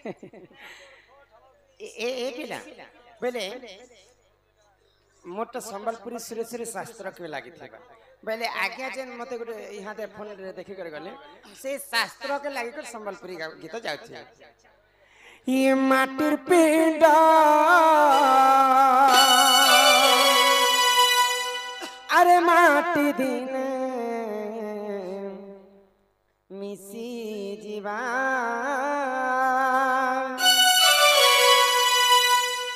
ए पिला बेले मोट संबलपुरी सुरेश्वरी शास्त्र के लागी थिबा बेले आज्ञा जेन मते गुटे यहाँ दे फोन रे देखि कर गले से शास्त्र के लागी कर संबलपुरी गीत जाउछि ये माटिर पिंड अरे माटी दिन मिसी जीवा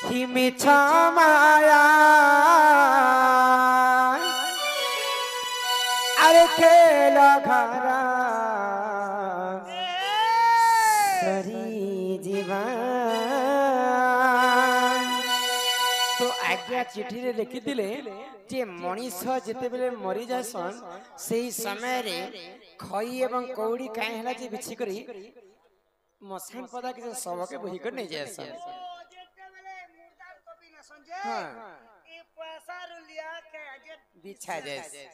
ही मिछा माया अरे खेल घरा सरी जीवा तो आज्ञा चिठी रे लिखि दिले जे मनीष जेते बेले मरी जासन सेही समय रे खई एवं कौड़ी काहे हला जे बिछि करी मसान पदा के सब के बही कर नहीं जासन हां ई पैसा रुलिया के बिछा जाए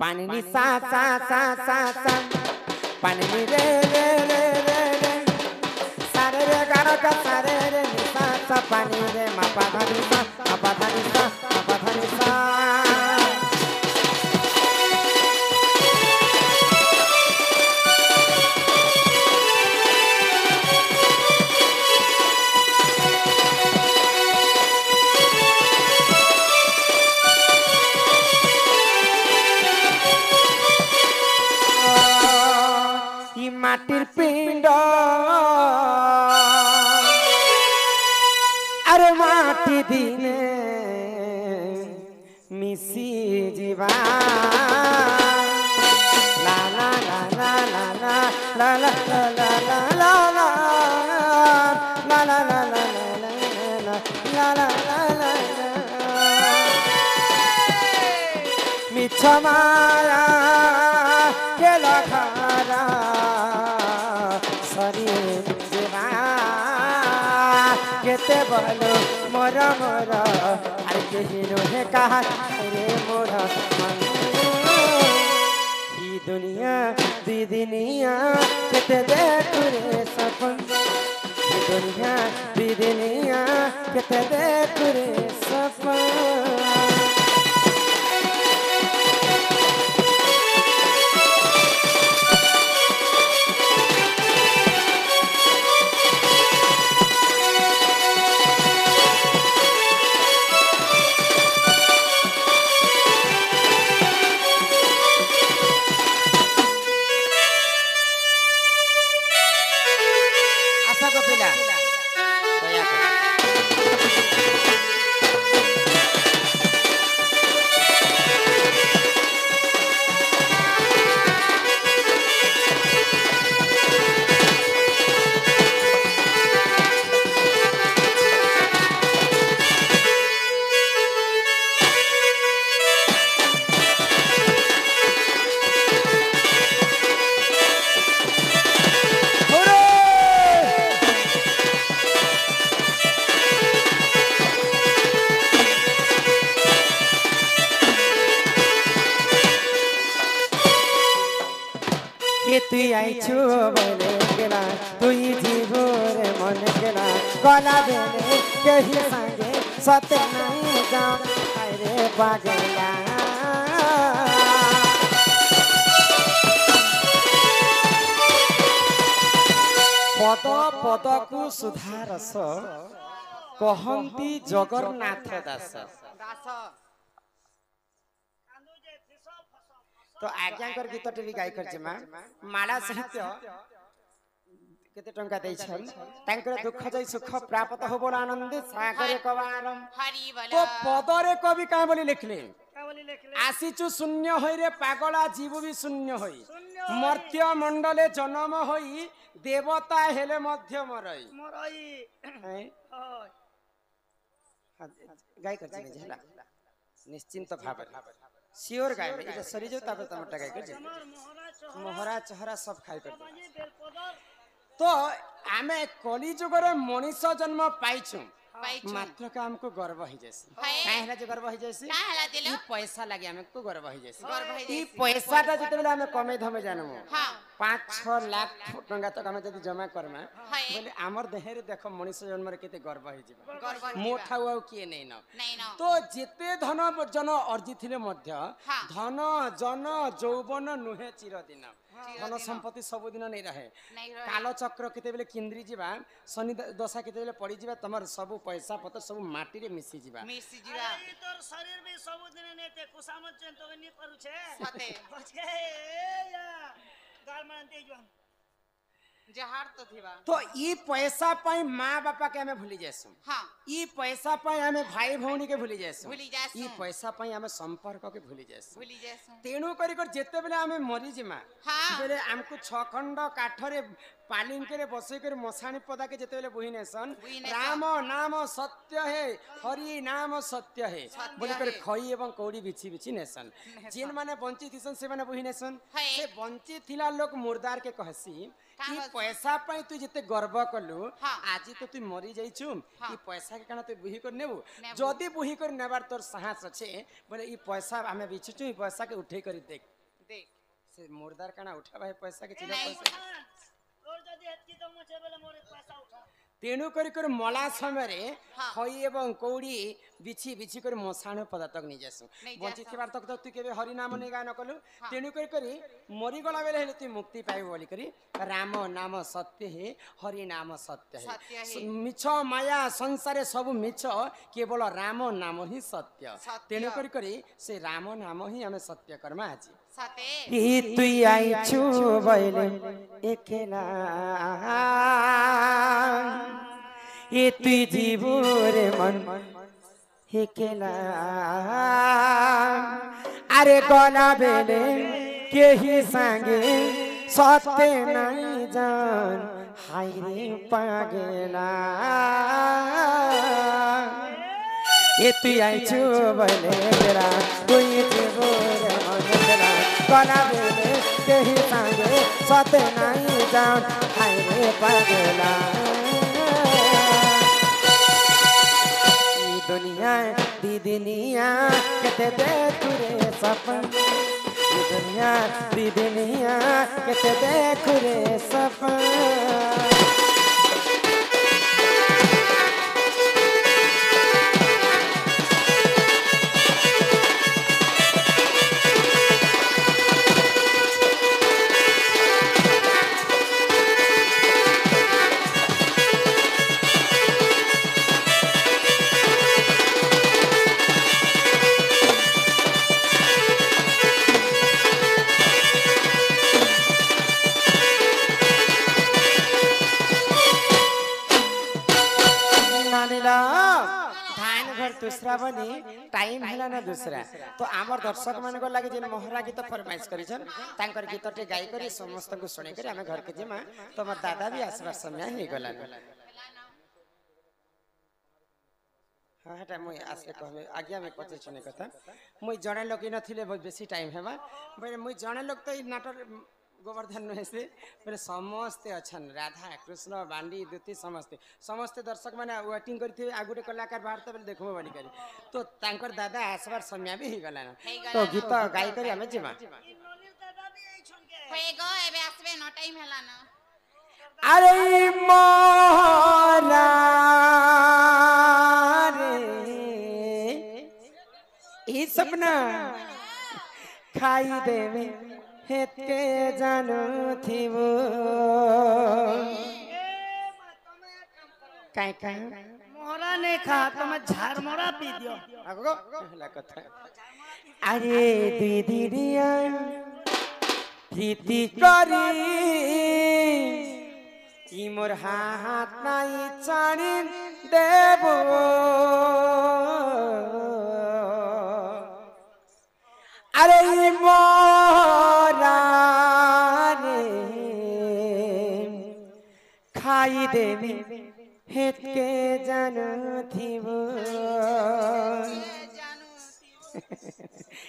पानी नी सा सा सा सा सा पानी नी रे रे रे रे रे सारे रे गाना का सारे रे नी सा सा पानी रे मा पा धा नी सा मा पा धा नी सा मा पा धा नी सा माटिर पिंड अरे माटी दिने मिसी जीवा ला ला ला ला ला ला ला ला ला ला ला ला ला ला ला ला मिछा माया के लखारा केते बोलो मोर मोर अरे केही नहे कहा रे मोर मन ई दुनिया दी दुनिया केते देख रे सपन ई दुनिया दी दुनिया केते देख रे सपन तुई आई छु बोले गेला तुई जीवोर मन गेला गला बेले कही संगे सत्य नहीं जाओ अरे पागला पद पद को सुधारस कहंती जगन्नाथ दास तो आज्ञाकर गीत टी गाय कर माला साहित्य केते टंका दै छन तांकर दुख जाई सुख प्राप्त होबो आनंद सागर कवारम तो पदरे कवि का बोली लिखले आसीचु शून्य होई रे पागला जीव भी शून्य होई मर्त्य मंडले जन्म होई देवता हेले मध्य मरई गाय कर जाला निश्चिंत भाव सियोर गाय इटा सरी जो तापर तमटा गाय कर मोहरा चहरा सब खाइ कर तो आमे कली जुगर मनीष जन्म पाइछु मात्र का हमको गर्व ही जैसे काहे हला जे गर्व ही जैसे ई पैसा लागे हमको गर्व ही जैसे ई पैसाटा जते बेला हमें कमे धमे जानमु 5-6 लाख टंका तक हमें जदी जमा करमा बोले हमर देहरे देखो मनुष्य जन्म रे केते गर्व ही जिबा मोठा हुआ किए नहीं न तो जेते धन जन अर्जिथिले मध्य धन जन यौवन नुहे चिरदिन धन संपत्ति सब दिन नहीं रहे काल चक्र केते बेले किंद्री जिबा शनि दशा केते बेले पड़ी जिबा तमर सब पैसा पत्र सब माटी रे मिसी जिबा ई तोर शरीर भी सब दिन नेते कुसामत चेन तो नहीं करू छे सते बचे या गाल मानते जो जहार तो थिबा तो ई पैसा पाई माँ बापा के हमें भूली जासु हां ई पैसा पाई हमें भाई भौणी के भूली जासु ई पैसा पाई हमें संपर्क के भूली जासु तेणु करी कर जेते बेले हमें मरी जिमा बेले हमको 6 खंड काठरे पालिंग करे बसे कर मसाणी पदा के जेते बेले बुहिनेसन राम नाम सत्य है हरि नाम सत्य है बोले कर खई एवं कौड़ी बिछि बिछि नेसन जिन माने बंची थिसन से माने बुहिनेसन से बंची थिला लोग मुर्दार के कहसी ई पैसा पाई तू जेते गर्व कलु आज तो तू मरी जाइछु ई पैसा के काना तू बुही कर नेबु जदी बुही कर नेबार तोर साहस छे बोले ई पैसा हमें बिछुछु ई पैसा के उठे कर देख देख से मुर्दार काना उठाबा है पैसा के चिला पैसा तोर जदी हेतकी तो मचे बेले मोर पैसा उठा तेणु कर मला समय खई एवं कौड़ी बिछि बिछि कर मसाण पदा तक नहीं जासु बंची थिबार तक तू केबे हरि नाम नै गान कलु तेणु कर मरी गला बेले हेले तू मुक्ति पाइबो बोली करी राम नाम सत्य है हरि नाम सत्य है मिछ माया संसार सब मिछ केवल राम नाम ही सत्य तेणु कर से राम नाम ही हमें सत्य कर्मा आज सते तू आई छु बैले एकेला ये तु जीवरे मन हेकेला अरे गला बेले के ही संगे सत्य नहीं जान हाय रे पागेला ये तु आइछु बले तेरा कोई जीवरे मन हेकेला गला बेले के ही संगे सत्य नहीं जान हाय रे पागेला दुनिया दी दुनिया कहते देख रे सपन दुनिया दी दुनिया कहते देख रे सपन दूसरा बनी टाइम हैला ना दूसरा तो आमर दर्शक मान को लागे जे मोहरा गीत फरमाइश करिछन तांकर गीत टे गाई करी समस्त को सुने करी हमें घर के जेमा तमर दादा भी आसबार समय हे गला हां हटा मुई आसे कहबे आज्ञा में पचे सुने कथा मुई जणे लोग नथिले बेसी टाइम हेबा बे मुई जणे लोग तो नाटक गोवर्धन नुहे से बोले समस्ते अछन राधा कृष्ण बांडी दूती समस्ते समस्ते दर्शक माने वेटिंग करथि आगुटे कलाकार बाहर त देखबो बनी करी तो तांकर दादा आसबार समय भी ही गला ना तो गीत गाई करी हमें जिमा नोनीर दादा भी आई छन के होए गो एबे आसबे न टाइम हैला ना अरे मोरा रे ई सपना खाई देवे हेत के जानो थिबो काई काई मोहरा ने खा तुम झार मोरा पी दियो आगो हला कथा अरे दीदी दिया प्रीति करी ई मोर हाथ नाई चाणी देबो अरे ई मोरा रे खाई देवी हेत के जानो थिबो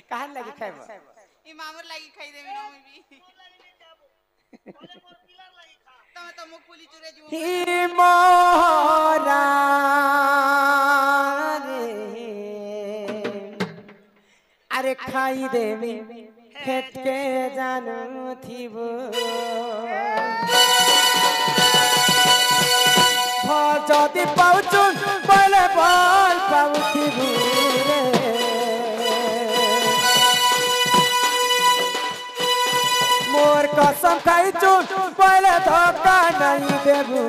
कहां लगी खाइबो ई मामर लागी खाई देबे ना भी तमे तो मुख पुली चुरे जू ही मोरा खाई देवी खेत के जानू थिबो যদি পাউচুন বলে বল পাউথিবু রে মোর কসম খাইচুন বলে ধোকা নাই দেবু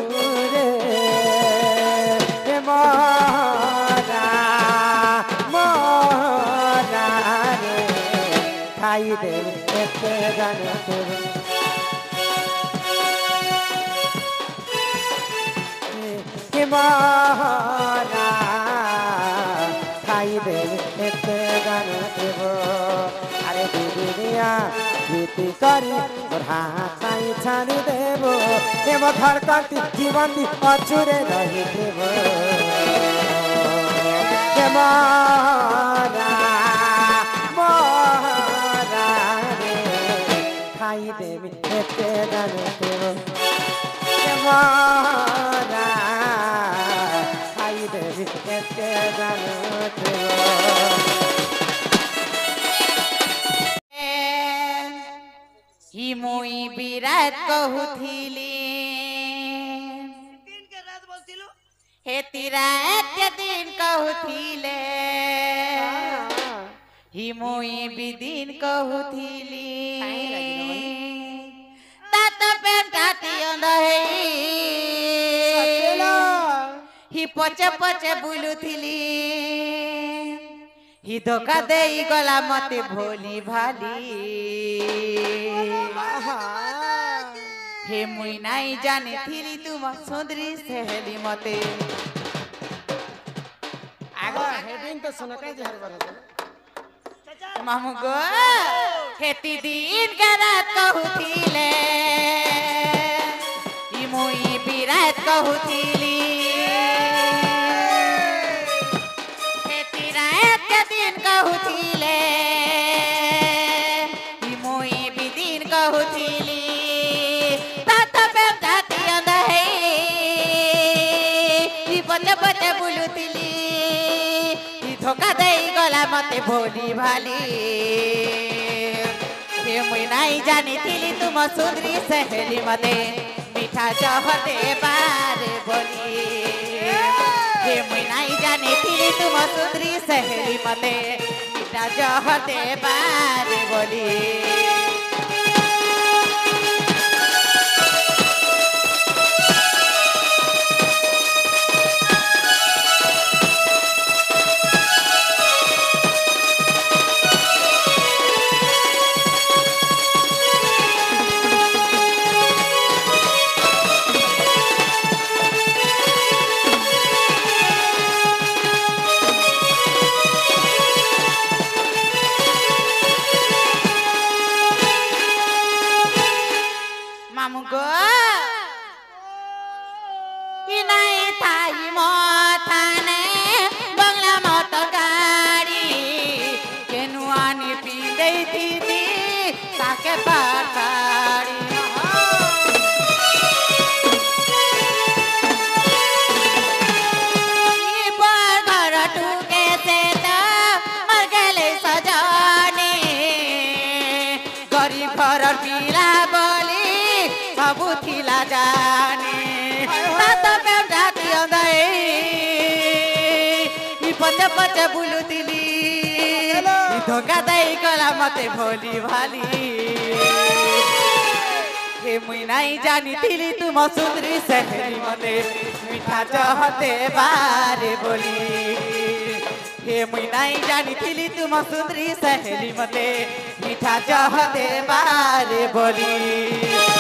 রে মরা মরা রে খাই দেব এতে জানতে মরা খাই দেব এতে জানতে আরে দিদিয়া গীতি করি তোর হাতাই ছাড়ি দেব এ মধার কান্তি জীবন্তি অচুরে রহি দেব মরা মরা রে খাই দেব এতে জানতে মরা খাই দেব এতে জানতে हि मुई विराट कहूथिली दिन के रात बोलतिलु हे तिराट दिन कहूथिले हि मुई बिदिन कहूथिली तात पेटाती नहीं हि पचे पचे बुलुथिली हि धोखा देई गला मते भोली भाली हे मुई नाई जाने थिली तुम सुंदरी सहेली मते आगो हेडिंग तो सुनो का जहर बरस चाचा मामू गो खेती दिन का रात कहूथिले हि मुई विराट कहूथिली खेती रात दिन कहूथिले हि मुई बिदिन कहूथिली बचे बचे बुलुथिली धोखा देई गला मते भोली भाली हे मुई नाई जानी थिली तुम सुंदरी सहेली मते मीठा जहते बारे बोली हे मुई नाई जानी थिली तुम सुंदरी सहेली मते मीठा जहते बारे बोली मामू गो इनाई थाई मथाने बंगला मोटर गाड़ी केनुआनी पिंदे दीदी ताके पाटाड़ी घर टूके से मर गए सजाने गरीब घर पीला बोली सबू थिला जाने तात पेटाती नहीं पचे पचे बुलुथिली धोखा देई गला मते भोली भाली हे मुई नाई जानी थिली तुम सुंदरी सहेली मते मीठा जहते बारे बोली हे मुई नाई जानी थिली तुम सुंदरी सहेली मते मीठा जहते बारे बोली